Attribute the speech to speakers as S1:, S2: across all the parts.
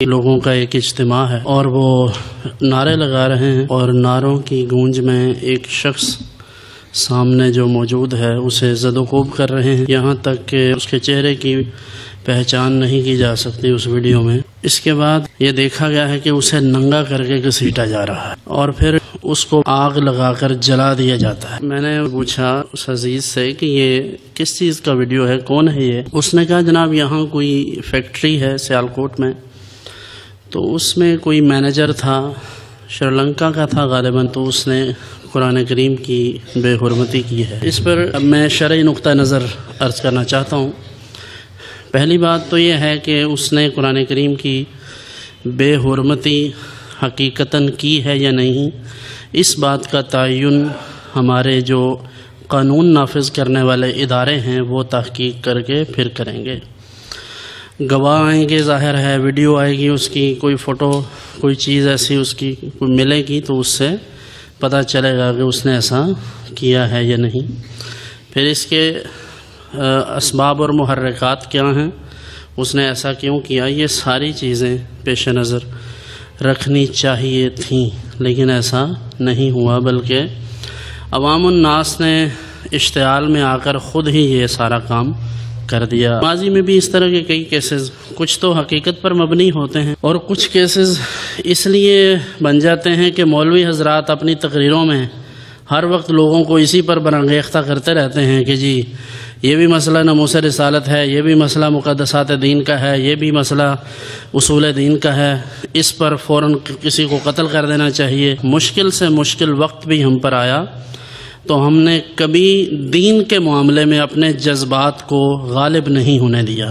S1: لوگوں کا ایک اجتماع ہے اور وہ نعرے لگا رہے ہیں، اور نعروں کی گونج میں ایک شخص سامنے جو موجود ہے اسے زد و کوب کر رہے ہیں، یہاں تک کہ اس کے چہرے کی پہچان نہیں کی جا سکتی اس ویڈیو میں۔ اس کے بعد یہ دیکھا گیا ہے کہ اسے ننگا کر کے گھسیٹا جا رہا ہے اور پھر اس کو آگ لگا کر جلا دیا جاتا ہے۔ میں نے پوچھا اس عزیز سے کہ یہ کس چیز کا ویڈیو ہے، کون ہے یہ؟ اس نے کہا جناب یہاں کوئی فیکٹری ہے سیالکوٹ میں، تو اس میں کوئی مینیجر تھا، شری لنکا کا تھا غالباً، تو اس نے قرآن کریم کی بے حرمتی کی ہے۔ اس پر میں شرعی نقطہ نظر عرض کرنا چاہتا ہوں۔ پہلی بات تو یہ ہے کہ اس نے قرآن کریم کی بے حرمتی حقیقتاً کی ہے یا نہیں، اس بات کا تعین ہمارے جو قانون نافذ کرنے والے ادارے ہیں وہ تحقیق کر کے پھر کریں گے۔ گواہ آئیں گے، ظاہر ہے ویڈیو آئے گی، اس کی کوئی فوٹو کوئی چیز ایسی اس کی کوئی ملے گی تو اس سے پتہ چلے گا کہ اس نے ایسا کیا ہے یا نہیں۔ پھر اس کے اسباب اور محرکات کیا ہیں، اس نے ایسا کیوں کیا، یہ ساری چیزیں پیش نظر رکھنی چاہیے تھیں، لیکن ایسا نہیں ہوا، بلکہ عوام الناس نے اشتعال میں آ کر خود ہی یہ سارا کام کر دیا۔ ماضی میں بھی اس طرح کے کئی کیسز کچھ تو حقیقت پر مبنی ہوتے ہیں اور کچھ کیسز اس لیے بن جاتے ہیں کہ مولوی حضرات اپنی تقریروں میں ہر وقت لوگوں کو اسی پر برانگیختہ کرتے رہتے ہیں کہ جی یہ بھی مسئلہ ناموس رسالت ہے، یہ بھی مسئلہ مقدسات دین کا ہے، یہ بھی مسئلہ اصول دین کا ہے، اس پر فوراً کسی کو قتل کر دینا چاہیے۔ مشکل سے مشکل وقت بھی ہم پر آیا تو ہم نے کبھی دین کے معاملے میں اپنے جذبات کو غالب نہیں ہونے دیا۔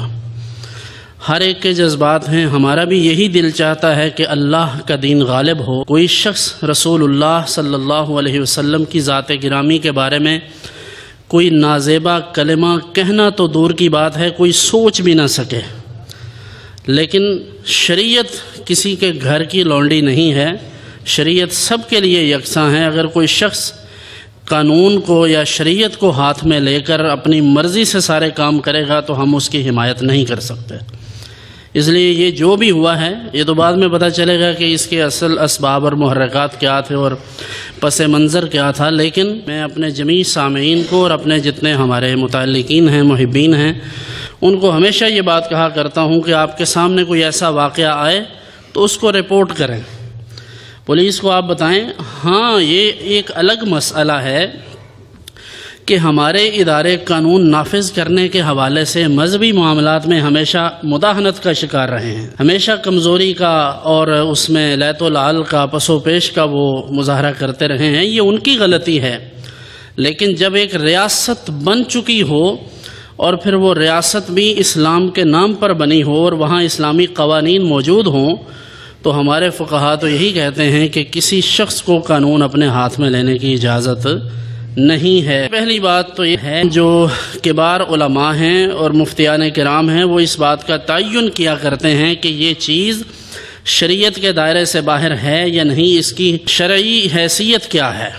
S1: ہر ایک کے جذبات ہیں، ہمارا بھی یہی دل چاہتا ہے کہ اللہ کا دین غالب ہو۔ کوئی شخص رسول اللہ صلی اللہ علیہ وسلم کی ذات گرامی کے بارے میں کوئی نازیبا کلمہ کہنا تو دور کی بات ہے، کوئی سوچ بھی نہ سکے، لیکن شریعت کسی کے گھر کی لونڈی نہیں ہے، شریعت سب کے لیے یکساں ہے۔ اگر کوئی شخص قانون کو یا شریعت کو ہاتھ میں لے کر اپنی مرضی سے سارے کام کرے گا تو ہم اس کی حمایت نہیں کر سکتے۔ اس لیے یہ جو بھی ہوا ہے یہ تو بعد میں پتہ چلے گا کہ اس کے اصل اسباب اور محرکات کیا تھے اور پس منظر کیا تھا، لیکن میں اپنے جمیع سامعین کو اور اپنے جتنے ہمارے متعلقین ہیں، محبین ہیں، ان کو ہمیشہ یہ بات کہا کرتا ہوں کہ آپ کے سامنے کوئی ایسا واقعہ آئے تو اس کو رپورٹ کریں، پولیس کو آپ بتائیں۔ ہاں یہ ایک الگ مسئلہ ہے کہ ہمارے ادارے قانون نافذ کرنے کے حوالے سے مذہبی معاملات میں ہمیشہ مداہنت کا شکار رہے ہیں، ہمیشہ کمزوری کا اور اس میں لیت و لعل کا پس و پیش کا وہ مظاہرہ کرتے رہے ہیں، یہ ان کی غلطی ہے۔ لیکن جب ایک ریاست بن چکی ہو اور پھر وہ ریاست بھی اسلام کے نام پر بنی ہو اور وہاں اسلامی قوانین موجود ہوں تو ہمارے فقہا تو یہی کہتے ہیں کہ کسی شخص کو قانون اپنے ہاتھ میں لینے کی اجازت نہیں ہے۔ پہلی بات تو یہ ہے جو کبار علماء ہیں اور مفتیان کرام ہیں وہ اس بات کا تعین کیا کرتے ہیں کہ یہ چیز شریعت کے دائرے سے باہر ہے یا نہیں، اس کی شرعی حیثیت کیا ہے۔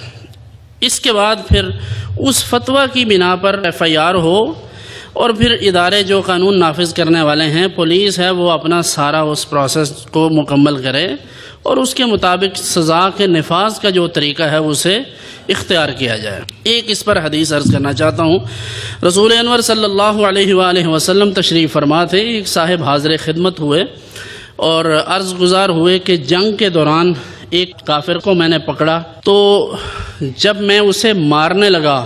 S1: اس کے بعد پھر اس فتویٰ کی بنا پر FIR ہو اور پھر ادارے جو قانون نافذ کرنے والے ہیں، پولیس ہے، وہ اپنا سارا اس پروسیس کو مکمل کرے اور اس کے مطابق سزا کے نفاذ کا جو طریقہ ہے اسے اختیار کیا جائے۔ ایک اس پر حدیث عرض کرنا چاہتا ہوں۔ رسول انور صلی اللہ علیہ وآلہ وسلم تشریف فرما تھے، ایک صاحب حاضر خدمت ہوئے اور عرض گزار ہوئے کہ جنگ کے دوران ایک کافر کو میں نے پکڑا، تو جب میں اسے مارنے لگا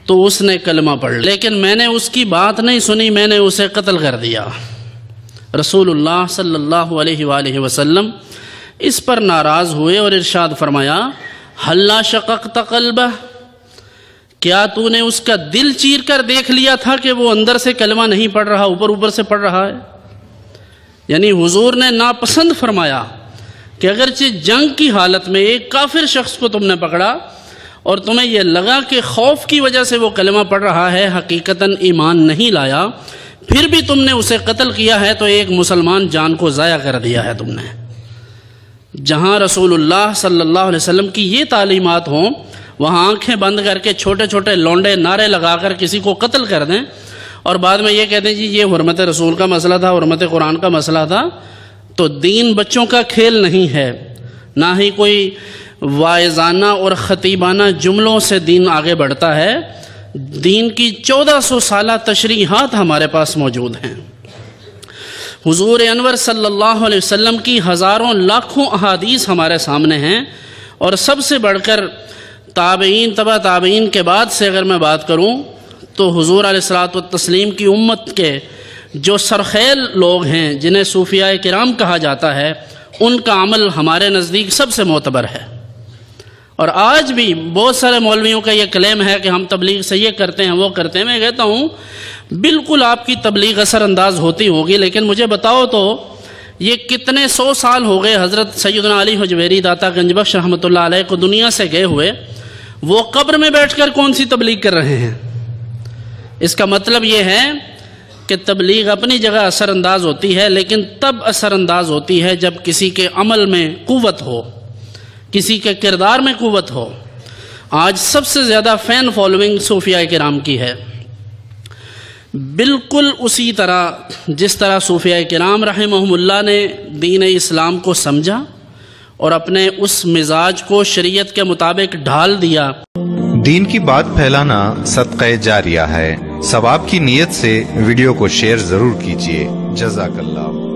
S1: تو اس نے کلمہ پڑھ لیا، لیکن میں نے اس کی بات نہیں سنی، میں نے اسے قتل کر دیا۔ رسول اللہ صلی اللہ علیہ وآلہ وسلم اس پر ناراض ہوئے اور ارشاد فرمایا، حلا شققت قلبہ، کیا تو نے اس کا دل چیر کر دیکھ لیا تھا کہ وہ اندر سے کلمہ نہیں پڑھ رہا، اوپر اوپر سے پڑھ رہا ہے؟ یعنی حضور نے ناپسند فرمایا کہ اگرچہ جنگ کی حالت میں ایک کافر شخص کو تم نے پکڑا اور تمہیں یہ لگا کہ خوف کی وجہ سے وہ کلمہ پڑھ رہا ہے، حقیقتاً ایمان نہیں لایا، پھر بھی تم نے اسے قتل کیا ہے، تو ایک مسلمان جان کو ضائع کر دیا ہے تم نے۔ جہاں رسول اللہ صلی اللہ علیہ وسلم کی یہ تعلیمات ہوں وہاں آنکھیں بند کر کے چھوٹے چھوٹے لونڈے نعرے لگا کر کسی کو قتل کر دیں اور بعد میں یہ کہتے ہیں جی یہ حرمت رسول کا مسئلہ تھا، حرمت قرآن کا مسئلہ تھا، تو دین بچوں کا کھیل نہیں ہے، نہ ہی کوئی واعظانہ اور خطیبانہ جملوں سے دین آگے بڑھتا ہے۔ دین کی 1400 سالہ تشریحات ہمارے پاس موجود ہیں۔ حضور انور صلی اللہ علیہ وسلم کی ہزاروں لاکھوں احادیث ہمارے سامنے ہیں، اور سب سے بڑھ کر تابعین تبع تابعین کے بعد سے اگر میں بات کروں تو حضور علیہ الصلوۃ والتسلیم کی امت کے جو سرخیل لوگ ہیں، جنہیں صوفیاء کرام کہا جاتا ہے، ان کا عمل ہمارے نزدیک سب سے معتبر ہے۔ اور آج بھی بہت سارے مولویوں کا یہ کلیم ہے کہ ہم تبلیغ سے یہ کرتے ہیں وہ کرتے ہیں۔ میں کہتا ہوں بالکل آپ کی تبلیغ اثر انداز ہوتی ہوگی، لیکن مجھے بتاؤ تو یہ کتنے 100 سال ہو گئے حضرت سیدنا علی حجویری داتا گنج بخش رحمۃ اللہ علیہ کو دنیا سے گئے ہوئے، وہ قبر میں بیٹھ کر کون سی تبلیغ کر رہے ہیں؟ اس کا مطلب یہ ہے کہ تبلیغ اپنی جگہ اثر انداز ہوتی ہے، لیکن تب اثر انداز ہوتی ہے جب کسی کے عمل میں قوت ہو، کسی کے کردار میں قوت ہو۔ آج سب سے زیادہ فین فالوئنگ صوفیاء کرام کی ہے، بالکل اسی طرح جس طرح صوفیاء کرام رحمہم اللہ نے دین اسلام کو سمجھا اور اپنے اس مزاج کو شریعت کے مطابق ڈھال دیا۔
S2: دین کی بات پھیلانا صدقہ جاریہ ہے، ثواب کی نیت سے ویڈیو کو شیئر ضرور کیجیے۔ جزاک اللہ۔